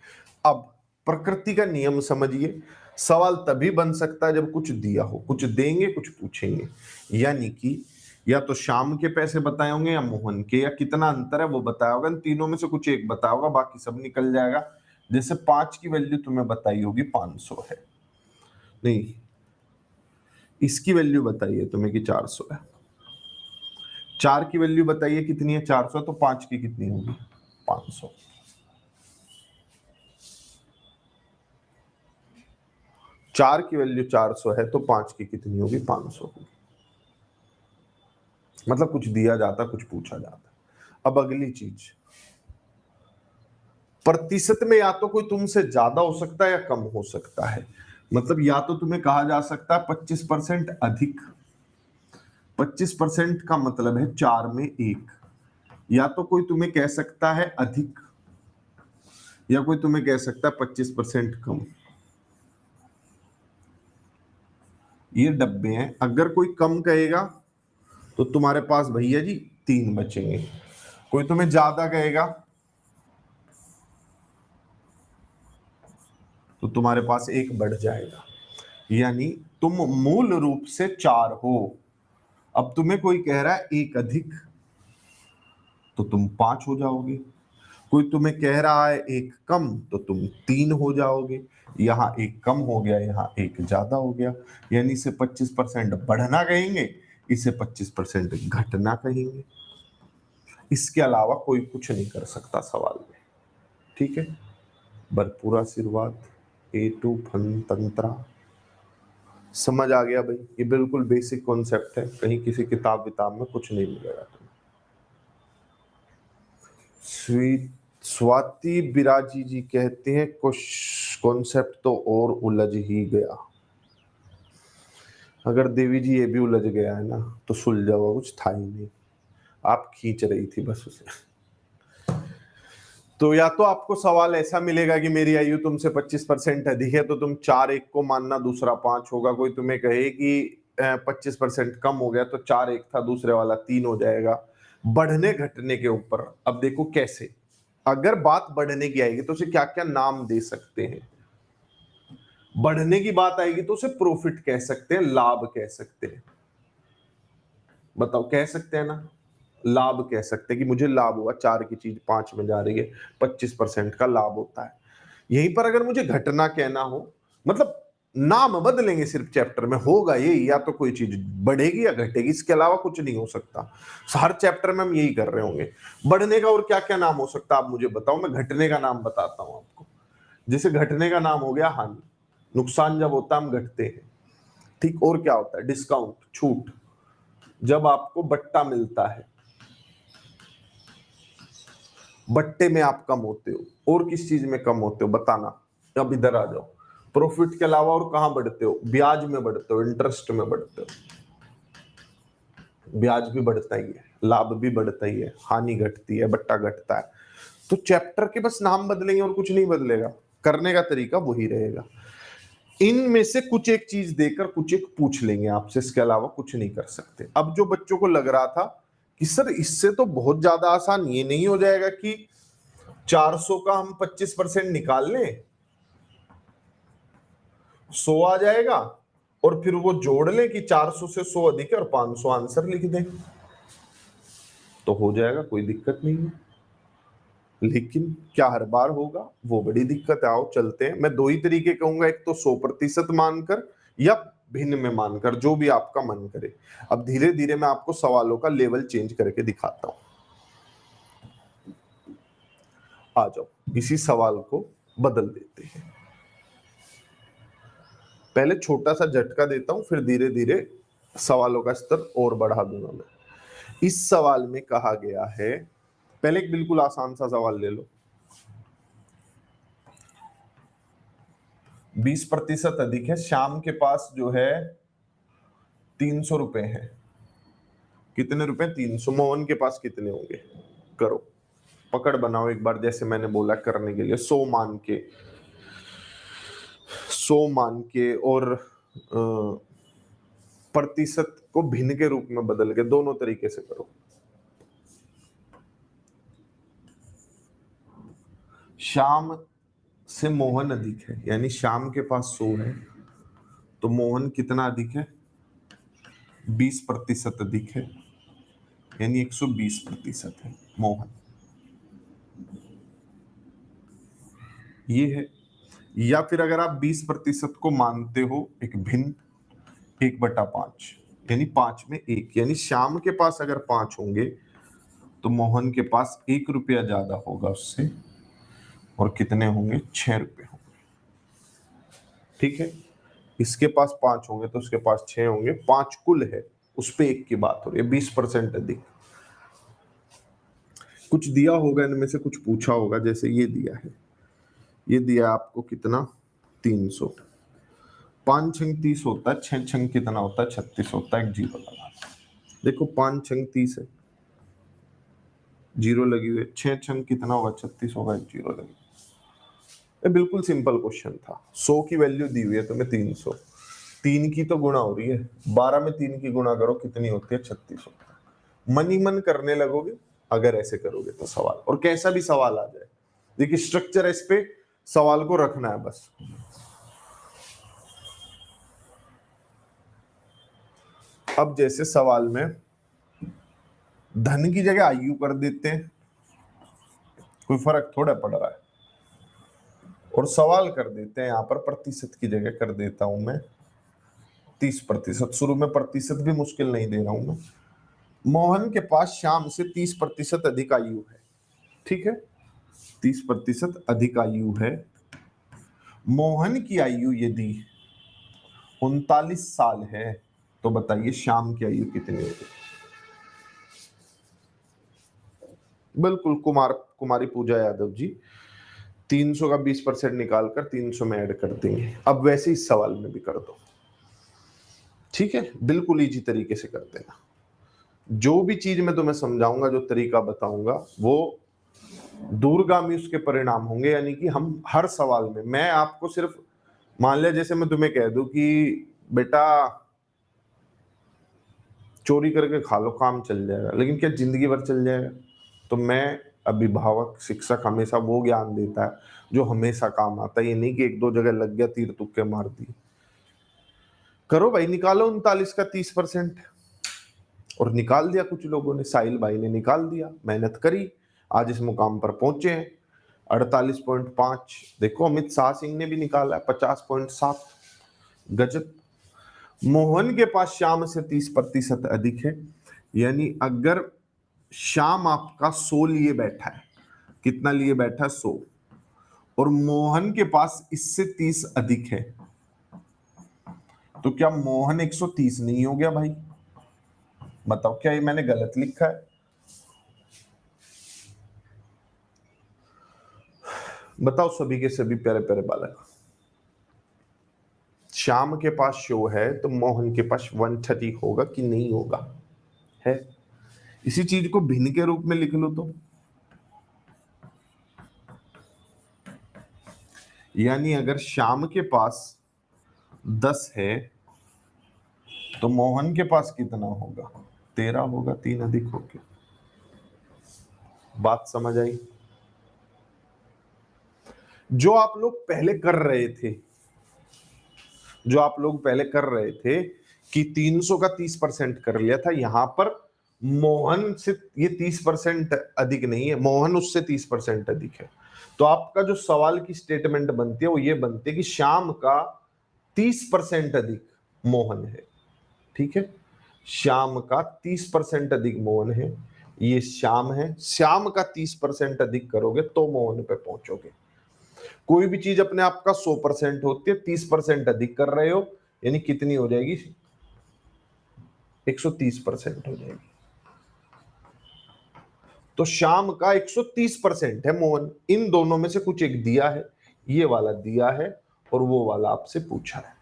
अब प्रकृति का नियम समझिए, सवाल तभी बन सकता है जब कुछ दिया हो, कुछ देंगे कुछ पूछेंगे। यानी कि या तो शाम के पैसे बताए होंगे या मोहन के, या कितना अंतर है वो बताया होगा। इन तीनों में से कुछ एक बताया होगा, बाकी सब निकल जाएगा। जैसे 5 की वैल्यू तुम्हें बताई होगी 500 है, नहीं इसकी वैल्यू बताइए तुम्हें कि 400 है। 4 की वैल्यू बताइए कितनी है, 400, तो 5 की कितनी होगी, 500। 4 की वैल्यू 400 है तो 5 की कितनी होगी, 500 होगी। मतलब कुछ दिया जाता, कुछ पूछा जाता। अब अगली चीज, प्रतिशत में या तो कोई तुमसे ज्यादा हो सकता है या कम हो सकता है। मतलब या तो तुम्हें कहा जा सकता है 25% अधिक, 25% का मतलब है 4 में 1। या तो कोई तुम्हें कह सकता है अधिक, या कोई तुम्हें कह सकता है 25% कम। ये डब्बे हैं, अगर कोई कम कहेगा तो तुम्हारे पास भैया जी 3 बचेंगे। कोई तुम्हें ज्यादा कहेगा तो तुम्हारे पास 1 बढ़ जाएगा। यानी तुम मूल रूप से 4 हो। अब तुम्हें कोई कह रहा है 1 अधिक, तो तुम 5 हो जाओगे। कोई तुम्हें कह रहा है 1 कम, तो तुम 3 हो जाओगे। यहाँ 1 कम हो गया, यहाँ 1 ज्यादा हो गया। यानी इसे 25% बढ़ना कहेंगे, इसे 25% घटना कहेंगे। इसके अलावा कोई कुछ नहीं कर सकता सवाल में, ठीक है। भरपूर आशीर्वाद। A2 फन तंत्रा समझ आ गया भाई। ये बिल्कुल बेसिक कॉन्सेप्ट है, कहीं किसी किताब विताब में कुछ नहीं मिलेगा तुम्हें। स्वाति बिराजी जी कहते हैं कुछ कॉन्सेप्ट तो और उलझ ही गया। अगर देवी जी ये भी उलझ गया है ना तो सुलझा हुआ कुछ था ही नहीं, आप खींच रही थी बस उसे। तो या तो आपको सवाल ऐसा मिलेगा कि मेरी आयु तुमसे 25% अधिक है तो तुम 4 1 को मानना, दूसरा 5 होगा। कोई तुम्हें कहे कि 25% कम हो गया तो 4 1 था, दूसरे वाला 3 हो जाएगा। बढ़ने घटने के ऊपर अब देखो कैसे, अगर बात बढ़ने की आएगी तो उसे क्या क्या नाम दे सकते हैं। बढ़ने की बात आएगी तो उसे प्रॉफिट कह सकते हैं, लाभ कह सकते हैं। बताओ कह सकते हैं ना, लाभ कह सकते हैं कि मुझे लाभ हुआ, 4 की चीज 5 में जा रही है, 25% का लाभ होता है। यहीं पर अगर मुझे घटना कहना हो, मतलब नाम बदलेंगे सिर्फ चैप्टर में, होगा ये या तो कोई चीज बढ़ेगी या घटेगी, इसके अलावा कुछ नहीं हो सकता। हर चैप्टर में हम यही कर रहे होंगे। बढ़ने का और क्या क्या नाम हो सकता है आप मुझे बताओ, मैं घटने का नाम बताता हूं आपको। जैसे घटने का नाम हो गया हानि, नुकसान जब होता है हम घटते हैं, ठीक। और क्या होता है, डिस्काउंट, छूट, जब आपको बट्टा मिलता है, बट्टे में आप कम होते हो। और किस चीज में कम होते हो बताना, अब इधर आ जाओ। प्रॉफिट के अलावा और कहां बढ़ते हो, ब्याज में बढ़ते हो, इंटरेस्ट में बढ़ते हो। ब्याज भी बढ़ता ही है, लाभ भी बढ़ता ही है, हानि घटती है, बट्टा घटता है। तो चैप्टर के बस नाम बदलेंगे और कुछ नहीं बदलेगा, करने का तरीका वही रहेगा। इनमें से कुछ एक चीज देकर कुछ एक पूछ लेंगे आपसे, इसके अलावा कुछ नहीं कर सकते। अब जो बच्चों को लग रहा था कि सर इससे तो बहुत ज्यादा आसान, ये नहीं हो जाएगा कि 400 का हम 25% निकाल लें, 100 आ जाएगा, और फिर वो जोड़ लें कि 400 से 100 अधिक है और 500 आंसर लिख दें, तो हो जाएगा, कोई दिक्कत नहीं है। लेकिन क्या हर बार होगा, वो बड़ी दिक्कत है। आओ चलते हैं, मैं 2 ही तरीके कहूंगा, एक तो 100% मानकर या भिन्न में मानकर, जो भी आपका मन करे। अब धीरे धीरे मैं आपको सवालों का लेवल चेंज करके दिखाता हूं। आ जाओ, इसी सवाल को बदल देते हैं। पहले छोटा सा झटका देता हूं, फिर धीरे धीरे सवालों का स्तर और बढ़ा दूंगा मैं। इस सवाल में कहा गया है पहले एक बिल्कुल आसान सा सवाल ले लो। 20% अधिक है, श्याम के पास जो है 300 रुपए है। कितने रुपए? 300। मोहन के पास कितने होंगे? करो, पकड़ बनाओ एक बार, जैसे मैंने बोला करने के लिए 100 मान के, 100 मान के और प्रतिशत को भिन्न के रूप में बदल के, दोनों तरीके से करो। श्याम से मोहन अधिक है, यानी श्याम के पास 100 है, तो मोहन कितना अधिक है? 20% अधिक है, यानी 120% है मोहन। ये है। या फिर अगर आप 20% को मानते हो एक भिन्न, 1/5, यानी 5 में 1, यानी श्याम के पास अगर 5 होंगे तो मोहन के पास 1 रुपया ज्यादा होगा उससे, और कितने होंगे? 6 रुपये होंगे। ठीक है, इसके पास 5 होंगे तो उसके पास 6 होंगे, 5 कुल है, उस पे 1 की बात हो रही है, 20% अधिक। कुछ दिया होगा इनमें से, कुछ पूछा होगा, जैसे ये दिया है, ये दिया आपको कितना? 300। 5 छंग 30 होता है, 6 छंग कितना होता है? 36 होता है। एक जीरो लगा, देखो 5 छंग 30 है, जीरो लगी हुई है। 6 छंग कितना होगा? 36 होगा, एक जीरो लगी। ये बिल्कुल सिंपल क्वेश्चन था। 100 की वैल्यू दी हुई है तुम्हें 300, 3 की तो गुणा हो रही है, 12 में 3 की गुणा करो, कितनी होती है? 36 होता है। मन ही मन करने लगोगे अगर ऐसे करोगे तो सवाल, और कैसा भी सवाल आ जाए, देखिए स्ट्रक्चर है, इस पे सवाल को रखना है बस। अब जैसे सवाल में धन की जगह आयु कर देते हैं, कोई फर्क थोड़ा पड़ रहा है, और सवाल कर देते हैं यहां पर प्रतिशत की जगह कर देता हूं मैं 30%। शुरू में प्रतिशत भी मुश्किल नहीं दे रहा हूं मैं। मोहन के पास श्याम से 30% अधिक आयु है, ठीक है, 30% अधिक आयु है। मोहन की आयु यदि 39 साल है तो बताइए श्याम की आयु कितनी होगी? बिल्कुल कुमारी पूजा यादव जी, 300 का 20% निकालकर 300 में ऐड कर देंगे। अब वैसे इस सवाल में भी कर दो, ठीक है, बिल्कुल इजी तरीके से कर देना। जो भी चीज मैं तुम्हें समझाऊंगा, जो तरीका बताऊंगा, वो दूरगामी उसके परिणाम होंगे, यानी कि हम हर सवाल में, मैं आपको सिर्फ, मान लिया जैसे मैं तुम्हें कह दूं कि बेटा चोरी करके खा लो, काम चल जाएगा, लेकिन क्या जिंदगी भर चल जाएगा? तो मैं अभिभावक, शिक्षक हमेशा वो ज्ञान देता है जो हमेशा काम आता है, ये नहीं कि एक दो जगह लग गया, तीर तुक्के मार दिए। करो भाई, निकालो 39 का 30%, और निकाल दिया कुछ लोगों ने, साहिल भाई ने निकाल दिया, मेहनत करी, आज इस मुकाम पर पहुंचे हैं। 48.5, देखो अमित शाह सिंह ने भी निकाला है 50.7, गजब। मोहन के पास श्याम से 30% अधिक है, यानी अगर श्याम आपका 100 लिए बैठा है, कितना लिए बैठा? 100, और मोहन के पास इससे 30 अधिक है, तो क्या मोहन 130 नहीं हो गया भाई? बताओ, क्या ये मैंने गलत लिखा है? बताओ सभी के सभी प्यारे प्यारे बालक, श्याम के पास शो है तो मोहन के पास 130 होगा कि नहीं होगा? है। इसी चीज को भिन्न के रूप में लिख लो तो, यानी अगर श्याम के पास 10 है तो मोहन के पास कितना होगा? 13 होगा, 3 अधिक हो गया। बात समझ आई? जो आप लोग पहले कर रहे थे, जो आप लोग पहले कर रहे थे कि 300 का 30% कर लिया था, यहां पर मोहन से ये 30% अधिक नहीं है, मोहन उससे 30% अधिक है। तो आपका जो सवाल की स्टेटमेंट बनती है वो ये बनती है कि श्याम का 30% अधिक मोहन है, ठीक है, श्याम का 30% अधिक मोहन है, ये श्याम है, श्याम का 30% अधिक करोगे तो मोहन पे पहुंचोगे। कोई भी चीज अपने आप का 100% होती है, 30% अधिक कर रहे हो यानी कितनी हो जाएगी? 130% हो जाएगी। तो शाम का 130% है मोहन। इन दोनों में से कुछ एक दिया है, ये वाला दिया है और वो वाला आपसे पूछा है।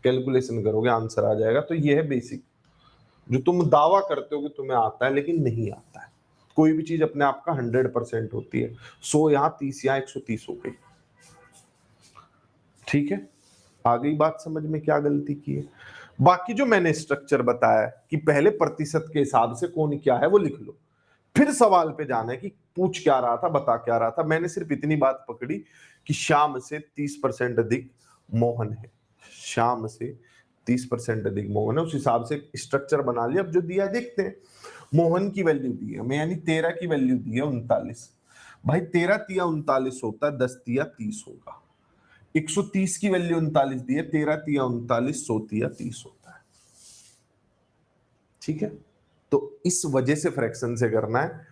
कैलकुलेशन करोगे आंसर आ जाएगा। तो ये है बेसिक, जो तुम दावा करते हो कि तुम्हें आता है लेकिन नहीं आता है। कोई भी चीज अपने आप का 100% होती है। 100 यहाँ 30 यहाँ 130 हो गई। ठीक है, आ गई बात समझ में क्या गलती की है। बाकी जो मैंने स्ट्रक्चर बताया कि पहले प्रतिशत के हिसाब से कौन क्या है वो लिख लो, फिर सवाल पे जाना है कि पूछ क्या रहा था, बता क्या रहा था। मैंने सिर्फ इतनी बात पकड़ी कि श्याम से 30% अधिक मोहन है, श्याम से 30% अधिक मोहन है। उस हिसाब से स्ट्रक्चर बना लिया। अब जो दिया देखते हैं। मोहन की वैल्यू दी है हमें, यानी 13 की वैल्यू दी है 39। भाई 13 तिया 39 होता है, 10 तिया 30 होगा। 130 की वैल्यू 39 दी है, 13 तिया 39, 100 तिया 30 होता है। ठीक है, तो इस वजह से फ्रैक्शन से करना है,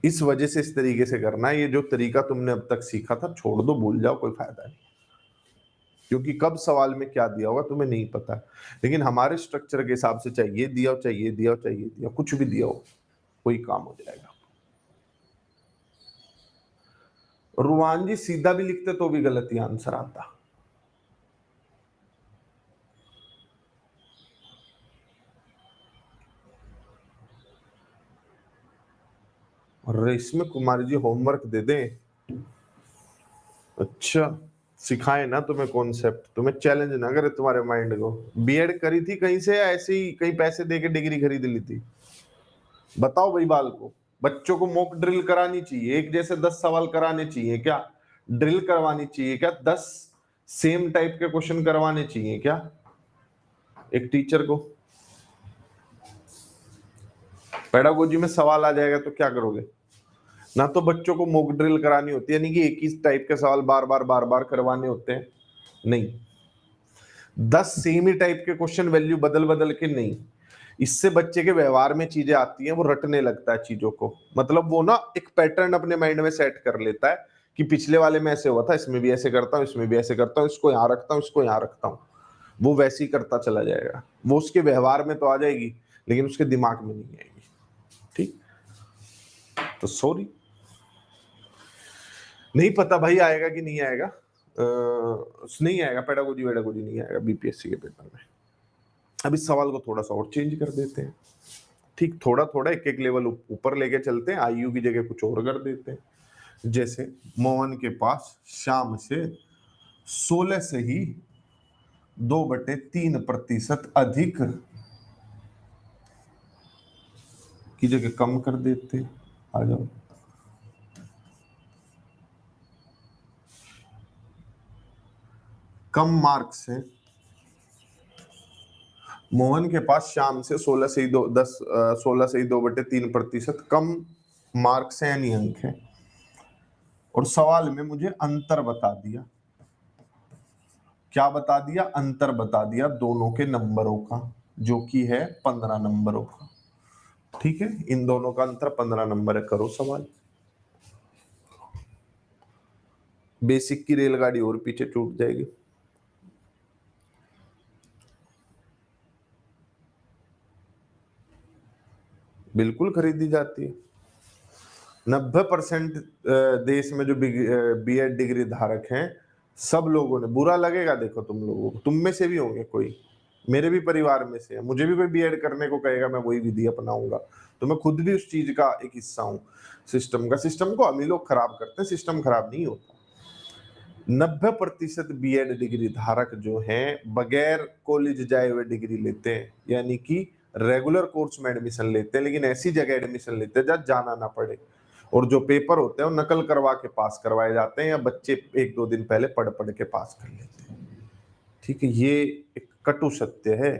इस वजह से इस तरीके से करना है। ये जो तरीका तुमने अब तक सीखा था छोड़ दो, भूल जाओ, कोई फायदा नहीं, क्योंकि कब सवाल में क्या दिया होगा तुम्हें नहीं पता। लेकिन हमारे स्ट्रक्चर के हिसाब से चाहिए दिया हो, चाहिए दिया हो, चाहिए दिया हो, कुछ भी दिया हो कोई काम हो जाएगा। रुमान जी सीधा भी लिखते तो भी गलत ही आंसर आता। और इसमें कुमारी जी होमवर्क दे दें। अच्छा, सिखाए ना तुम्हें कॉन्सेप्ट, तुम्हें चैलेंज ना करे तुम्हारे माइंड को। बीएड करी थी कहीं से या ऐसे ही कहीं पैसे दे के डिग्री खरीद ली थी? बताओ भाई बाल को। बच्चों को मॉक ड्रिल करानी चाहिए, एक जैसे 10 सवाल कराने चाहिए क्या? ड्रिल करवानी चाहिए क्या? 10 सेम टाइप के क्वेश्चन करवाने चाहिए क्या एक टीचर को? पेडागोजी में सवाल आ जाएगा तो क्या करोगे? ना तो बच्चों को मॉक ड्रिल करानी होती है, यानी कि एक ही टाइप के सवाल बार बार करवाने होते हैं, नहीं। 10 सेम ही टाइप के क्वेश्चन वैल्यू बदल बदल के नहीं। इससे बच्चे के व्यवहार में चीजें आती हैं, वो रटने लगता है चीजों को। मतलब वो ना एक पैटर्न अपने माइंड में सेट कर लेता है कि पिछले वाले में ऐसे हुआ था, इसमें भी ऐसे करता हूँ, इसमें भी ऐसे करता हूँ, इसको यहाँ रखता हूँ, इसको यहाँ रखता हूँ। वो वैसे ही करता चला जाएगा। वो उसके व्यवहार में तो आ जाएगी लेकिन उसके दिमाग में नहीं आएगी। ठीक, तो सॉरी, नहीं पता भाई आएगा कि नहीं आएगा। नहीं आएगा, पेडागोजी वेडागोजी नहीं आएगा बीपीएससी के पेपर में। अब इस सवाल को थोड़ा सा और चेंज कर देते हैं। ठीक, थोड़ा थोड़ा एक एक लेवल ऊपर लेके चलते हैं, आयु की जगह कुछ और कर देते हैं। जैसे मोहन के पास शाम से 16 से ही 2/3% अधिक की जगह कम कर देते हैं। आ जाओ, कम मार्क्स है। मोहन के पास शाम से 16 से ही 2/3% कम मार्क्स है यानी अंक है। और सवाल में मुझे अंतर बता दिया। क्या बता दिया? अंतर बता दिया दोनों के नंबरों का, जो कि है 15 नंबरों का। ठीक है, इन दोनों का अंतर 15 नंबर है। करो सवाल। बेसिक की रेलगाड़ी और पीछे छूट जाएगी। बिल्कुल खरीदी जाती है। 90% देश में जो बीएड डिग्री धारक हैं, सब लोगों ने, बुरा लगेगा देखो तुम लोगों को, तुम में से भी होंगे कोई, मेरे भी परिवार में से है, मुझे भी कोई बीएड करने को कहेगा मैं वही विधि अपनाऊंगा। तो मैं खुद भी उस चीज का एक हिस्सा हूँ सिस्टम का। सिस्टम को हम ही लोग खराब करते हैं, सिस्टम खराब नहीं होता। 90% बीएड डिग्री धारक जो हैं बगैर कॉलेज जाए हुए डिग्री लेते हैं, यानी कि रेगुलर कोर्स में एडमिशन लेते हैं, लेकिन ऐसी जगह एडमिशन लेते हैं जहाँ जाना ना पड़े। और जो पेपर होते हैं वो नकल करवा के पास करवाए जाते हैं, या बच्चे 1-2 दिन पहले पढ़ पढ़ के पास कर लेते हैं। ठीक है, ये एक कटु सत्य है।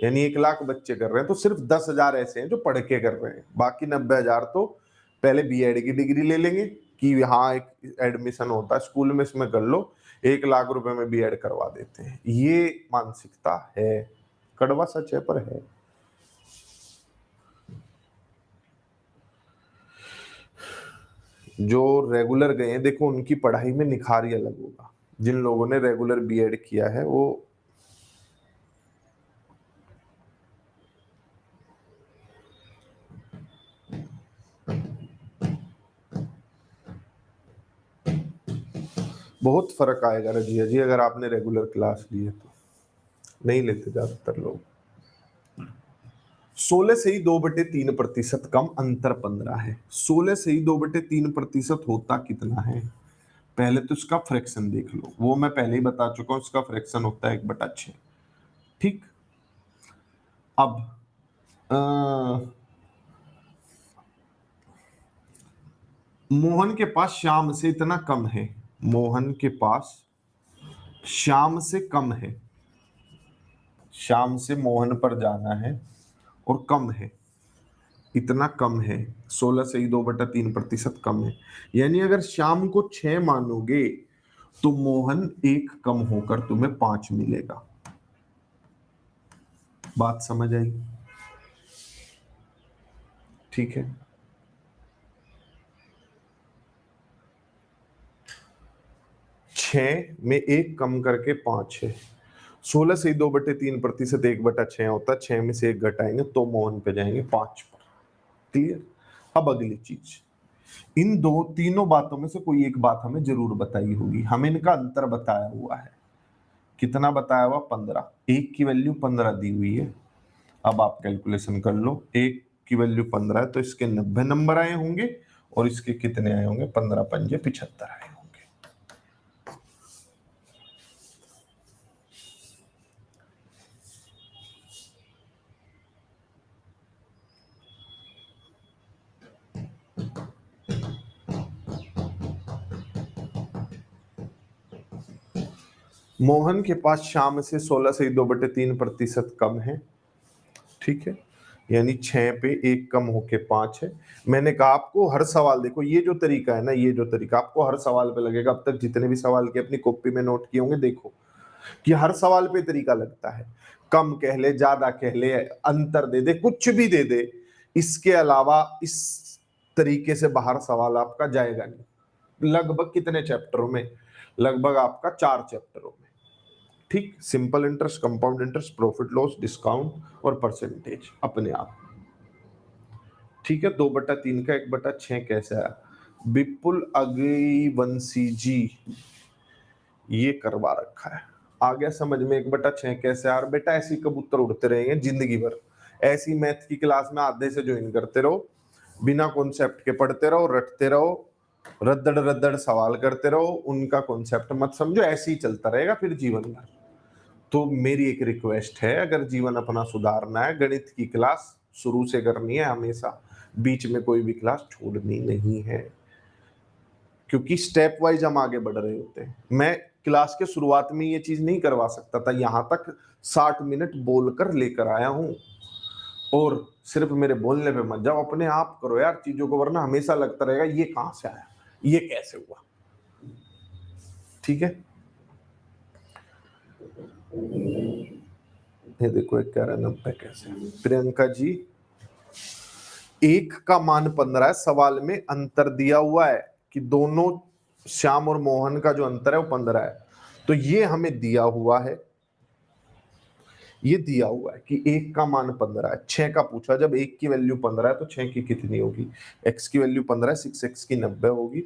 यानी 1 लाख बच्चे कर रहे हैं तो सिर्फ 10,000 ऐसे हैं जो पढ़ के कर रहे हैं, बाकी 90,000 तो पहले बीएड की डिग्री ले लेंगे कि हाँ एक एडमिशन होता है स्कूल में, इसमें कर लो, 1 लाख रुपए में बीएड करवा देते हैं। ये मानसिकता है, कड़वा सच है पर है। जो रेगुलर गए हैं देखो उनकी पढ़ाई में निखार ही अलग होगा। जिन लोगों ने रेगुलर बीएड किया है वो बहुत फर्क आएगा रजिया जी अगर आपने रेगुलर क्लास ली है तो। नहीं लेते ज्यादातर लोग। 16 से ही 2/3% कम, अंतर 15 है। 16 से ही 2/3% होता कितना है? पहले तो इसका फ्रैक्शन देख लो, वो मैं पहले ही बता चुका हूं, इसका फ्रैक्शन होता है 1/6। ठीक। अब मोहन के पास श्याम से इतना कम है, मोहन के पास श्याम से कम है, श्याम से मोहन पर जाना है और कम है, इतना कम है। 16 से ही 2/3% कम है, यानी अगर श्याम को 6 मानोगे तो मोहन 1 कम होकर तुम्हें 5 मिलेगा। बात समझ आई? ठीक है। छह में 1 कम करके 5 है। 16 से ही 2/3% 1/6 होता है, 6 में से 1 घटाएंगे तो मोहन पे जाएंगे 5 पर। क्लियर? अब अगली चीज, इन तीनों बातों में से कोई एक बात हमें जरूर बताई होगी। हमें इनका अंतर बताया हुआ है। कितना बताया हुआ? 15। एक की वैल्यू 15 दी हुई है। अब आप कैलकुलेशन कर लो, एक की वैल्यू 15 है तो इसके 90 नंबर आए होंगे और इसके कितने आए होंगे? 15 पंजे 75 आए होंगे। मोहन के पास श्याम से 16 से 2/3% कम है। ठीक है, यानी 6 पे 1 कम होके 5 है। मैंने कहा आपको हर सवाल, देखो ये जो तरीका है ना, ये जो तरीका आपको हर सवाल पे लगेगा। अब तक जितने भी सवाल के अपनी कॉपी में नोट किए होंगे, देखो कि हर सवाल पे तरीका लगता है। कम कह ले, ज्यादा कह ले, अंतर दे दे, कुछ भी दे दे, इसके अलावा इस तरीके से बाहर सवाल आपका जाएगा नहीं। लगभग कितने चैप्टरों में? लगभग आपका 4 चैप्टरों में। ठीक, simple interest, compound interest, profit loss, discount और परसेंटेज अपने आप। ठीक है, 2/3 का 1/6 कैसे आया? विपुल अग्निवंशी जी ये करवा रखा है। आ गया समझ में 1/6 कैसे आ रहा? बेटा ऐसी कबूतर उड़ते रहेंगे जिंदगी भर। ऐसी मैथ की क्लास में आधे से ज्वाइन करते रहो, बिना कॉन्सेप्ट के पढ़ते रहो, रटते रहो, रद्दड़ रद्दड़ सवाल करते रहो, उनका कॉन्सेप्ट मत समझो, ऐसे ही चलता रहेगा फिर जीवन भर। तो मेरी एक रिक्वेस्ट है, अगर जीवन अपना सुधारना है, गणित की क्लास शुरू से करनी है हमेशा, बीच में कोई भी क्लास छोड़नी नहीं है, क्योंकि स्टेप वाइज हम आगे बढ़ रहे होते हैं। मैं क्लास के शुरुआत में ये चीज नहीं करवा सकता था, यहां तक 60 मिनट बोलकर लेकर आया हूं। और सिर्फ मेरे बोलने पे मत जाओ, अपने आप करो यार चीजों को, वरना हमेशा लगता रहेगा ये कहां से आया, ये कैसे हुआ। ठीक है, ये देखो 1190 कैसे। प्रियंका जी, 1 का मान 15 है, सवाल में अंतर दिया हुआ है कि दोनों श्याम और मोहन का जो अंतर है वो 15 है। तो ये हमें दिया हुआ है, ये दिया हुआ है कि 1 का मान 15 है। 6 का पूछा, जब 1 की वैल्यू 15 है तो 6 की कितनी होगी? x की वैल्यू 15 है, 6x की 90 होगी।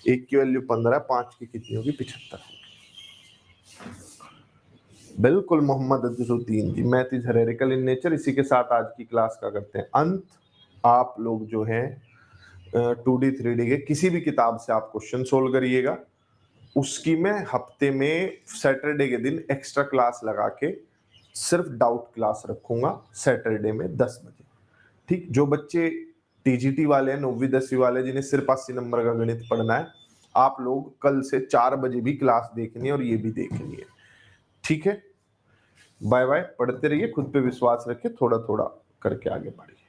1 की वैल्यू 15 है, 5 की कितनी होगी? 75 होगी। बिल्कुल मोहम्मद अजरुद्दीन जी, मैथ इज हेरेरिकल इन नेचर। इसी के साथ आज की क्लास का करते हैं अंत। आप लोग जो है 2D 3D के किसी भी किताब से आप क्वेश्चन सोल्व करिएगा, उसकी मैं हफ्ते में सैटरडे के दिन एक्स्ट्रा क्लास लगा के सिर्फ डाउट क्लास रखूंगा सैटरडे में 10 बजे। ठीक, जो बच्चे टीजीटी वाले हैं, 9वीं 10वीं वाले, जिन्हें सिर्फ 80 नंबर का गणित पढ़ना है, आप लोग कल से 4 बजे भी क्लास देखनी है और ये भी देखनी है। ठीक है, बाय बाय। पढ़ते रहिए, खुद पे विश्वास रखिए, थोड़ा थोड़ा करके आगे बढ़िए।